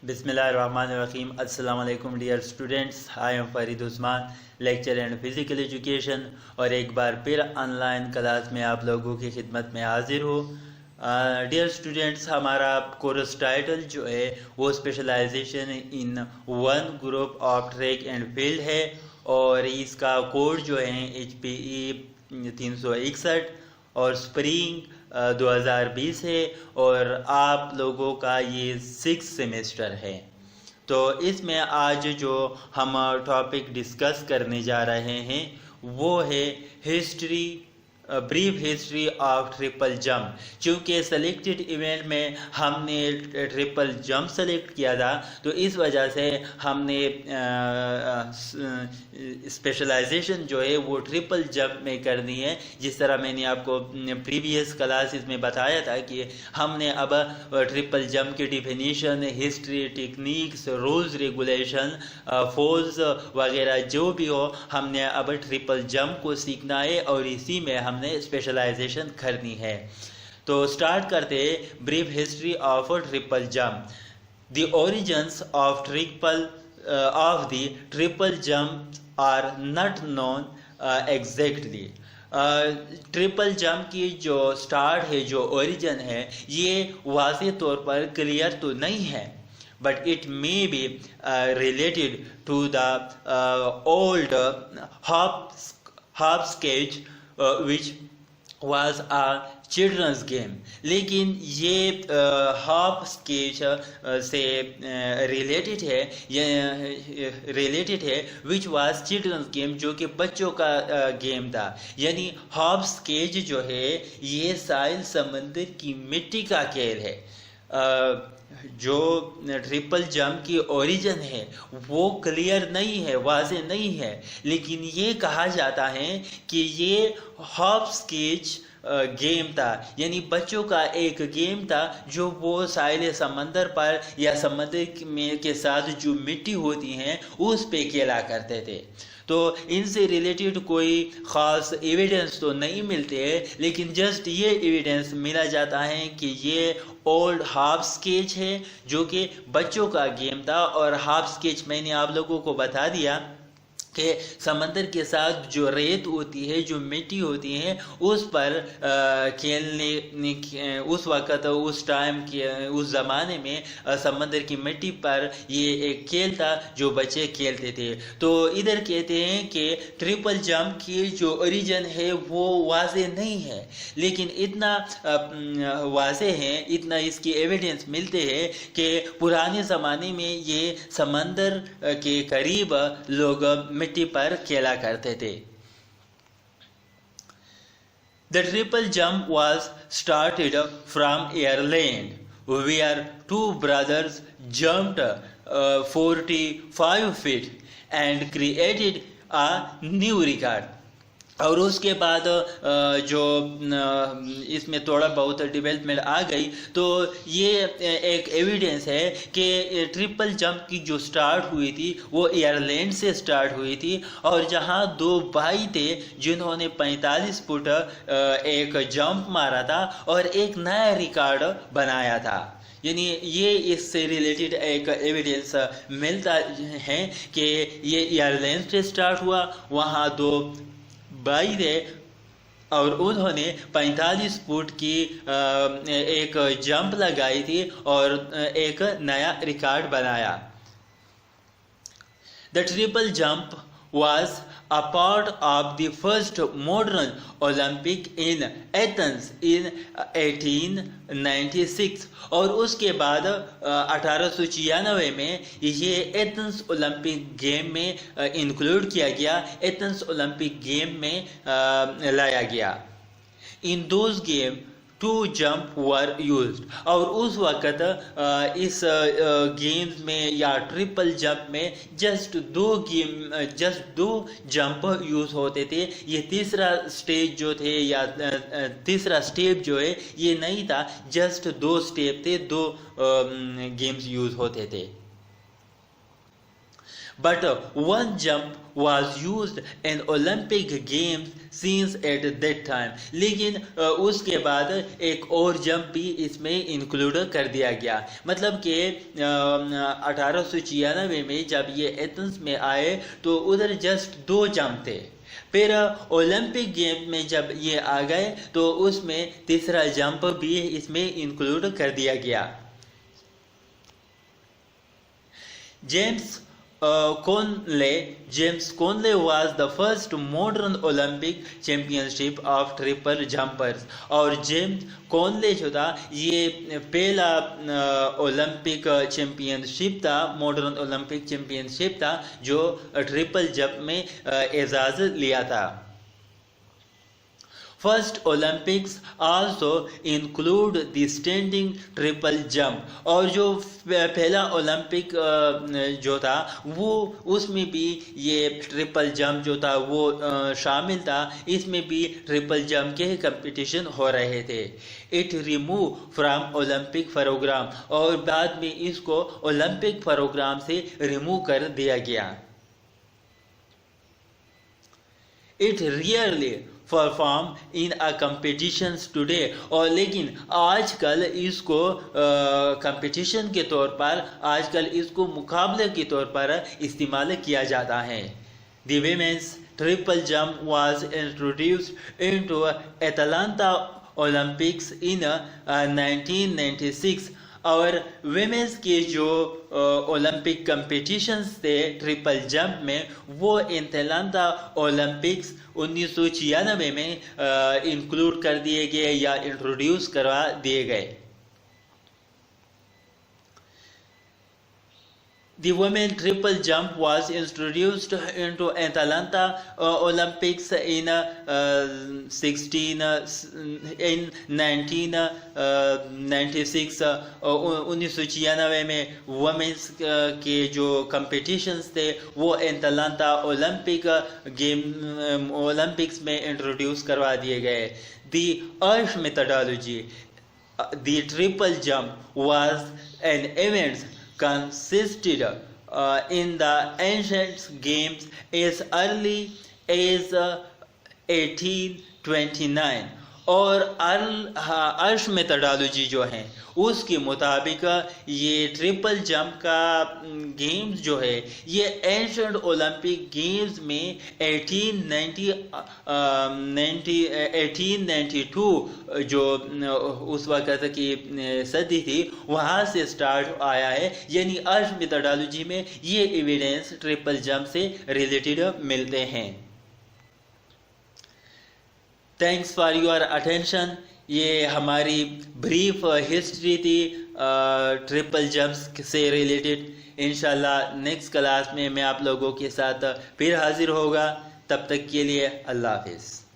Bismillahirrahmanirrahim. Assalamu alaikum dear students. I am Farid Usman, lecture and physical education, और एक बार फिर online class में आप लोगों की खिदमत में हाजिर हो। डियर स्टूडेंट्स, हमारा कोर्स टाइटल जो है वो specialisation in one group of track and field है, और इसका कोड जो है HPE 361 और स्प्रिंग 2020 है, और आप लोगों का ये 6 सेमेस्टर है। तो इसमें आज जो हम टॉपिक डिस्कस करने जा रहे हैं वो है history, brief history of triple jump. चूँकि सेलेक्टेड इवेंट में हमने ट्रिपल जंप सेलेक्ट किया था, तो इस वजह से हमने स्पेशलाइजेशन जो है वो ट्रिपल जंप में करनी है। जिस तरह मैंने आपको प्रीवियस क्लासेस में बताया था कि हमने अब ट्रिपल जंप की definition, history, techniques, rules, regulation, force वगैरह जो भी हो, हमने अब ट्रिपल जंप को सीखना है और इसी में हमने स्पेशलाइजेशन करनी है। तो स्टार्ट करते हैं brief history of triple jump. The origins of the triple jump are not known exactly. Triple jump की जो स्टार्ट है, जो ओरिजिन है, ये वाज़ेह तौर पर क्लियर तो नहीं है, but it may be related to the old hopscotch which was a children's game। लेकिन ये हॉप स्केच से रिलेटेड है विच वाज चिल्ड्रंस गेम, जो कि बच्चों का गेम था। यानी हॉप स्केच जो है ये साहिल समंदर की मिट्टी का खेल है। जो ट्रिपल जंप की ओरिजिन है वो क्लियर नहीं है, वाज़ेह नहीं है, लेकिन ये कहा जाता है कि ये हॉप स्केच गेम था, यानी बच्चों का एक गेम था जो वो साहिल समंदर पर या समंदर में के साथ जो मिट्टी होती हैं उस पे खेला करते थे। तो इनसे रिलेटेड कोई ख़ास एविडेंस तो नहीं मिलते हैं, लेकिन जस्ट ये एविडेंस मिला जाता है कि ये ओल्ड हाफ स्केच है जो कि बच्चों का गेम था। और हाफ स्केच मैंने आप लोगों को बता दिया कि समंदर के साथ जो रेत होती है, जो मिट्टी होती है, उस पर खेलने, उस वक़्त, उस टाइम के, उस ज़माने में समंदर की मिट्टी पर ये एक खेल था जो बच्चे खेलते थे। तो इधर कहते हैं कि ट्रिपल जंप की जो ओरिजिन है वो वाज़ेह नहीं है, लेकिन इतना वाज़ेह है, इतना इसकी एविडेंस मिलते हैं कि पुराने ज़माने में ये समंदर के करीब लोग मिट्टी पर खेला करते थे। The triple jump was started from Ireland, where two brothers jumped 45 feet and created a new record। और उसके बाद जो इसमें थोड़ा बहुत डेवलपमेंट आ गई, तो ये एक एविडेंस है कि ट्रिपल जंप की जो स्टार्ट हुई थी वो आयरलैंड से स्टार्ट हुई थी, और जहां दो भाई थे जिन्होंने 45 फुट एक जंप मारा था और एक नया रिकॉर्ड बनाया था। यानी ये इससे रिलेटेड एक एविडेंस मिलता है कि ये आयरलैंड से स्टार्ट हुआ, वहाँ दो भाई थे और उन्होंने 45 फुट की एक जंप लगाई थी और एक नया रिकॉर्ड बनाया। The triple jump was a part of the first modern Olympic in Athens in 1896, और उसके बाद 1896 में ये एथेंस ओलंपिक गेम में इंक्लूड किया गया, एथेंस ओलंपिक गेम में लाया गया। In those game 2 jump were used, और उस वक़्त इस गेम्स में या ट्रिपल जंप में जस्ट दो जंप यूज़ होते थे। ये तीसरा स्टेज जो थे या तीसरा स्टेप जो है ये नहीं था, जस्ट 2 स्टेप थे, 2 गेम्स यूज़ होते थे। but one jump was used in Olympic games since at that time. لیکن اس کے بعد ایک اور جمپ بھی اس میں انکلوڈ کر دیا گیا. مطلب کہ 1896 میں جب یہ ایتھنز میں آئے تو ادھر جسٹ 2 جمپ تھے. پھر اولمپک گیم میں جب یہ آ گئے تو اس میں تیسرا جمپ بھی اس میں انکلوڈ کر دیا گیا. James Conley was the first modern Olympic championship of triple jumpers. اور جیمز کونلے جو تھا یہ پہلا اولمپک چیمپئن شپ تھا، ماڈرن اولمپک چیمپئن شپ تھا جو ٹرپل جمپ میں اعزاز لیا تھا. First Olympics also include the standing triple jump. اور جو پہلا اولمپک جو تھا وہ اس میں بھی یہ ٹرپل جمپ جو تھا وہ شامل تھا. اس میں بھی ٹرپل جمپ کے کمپٹیشن ہو رہے تھے. It removed from Olympic program. اور بعد میں اس کو اولمپک پروگرام سے ریموو کر دیا گیا. It rarely perform in a competitions today. اور لیکن آج کل اس کو کمپٹیشن کے طور پر، آج کل اس کو مقابلے کے طور پر استعمال کیا جاتا ہے. The women's triple jump was introduced into Atlanta Olympics in 1996. اور ویمنس کے جو اولمپک کمپٹیشنز تھے ٹرپل جمپ میں وہ ایتلانتا اولمپکس 1996 میں انکلوڈ کر دیے گئے یا انٹروڈیوس کروا دیے گئے. The women triple jump was introduced into Atlanta Olympics in 1996. 1996 میں وومنس کے جو کمپٹیشنز تھے وہ ایتلانتا اولمپکس میں انٹروڈیوس کروا دیے گئے. The Earth methodology. The triple jump was an event consisted in the ancient games as early as 1829. اور ارش میتھڈالوجی جو ہیں اس کے مطابق یہ ٹرپل جمپ کا گیمز جو ہے یہ اینشنٹ اولمپک گیمز میں 1892 جو اس وقت کی صدی تھی وہاں سے سٹارٹ آیا ہے. یعنی ارش میتھڈالوجی میں یہ ایویڈنس ٹرپل جمپ سے ریلیٹڈ ملتے ہیں. Thanks for your attention. یہ ہماری بریف ہسٹری تھی ٹرپل جمپس سے ریلیٹڈ. انشاءاللہ نیکسٹ کلاس میں آپ لوگوں کے ساتھ پھر حاضر ہوگا. تب تک کے لیے اللہ حافظ.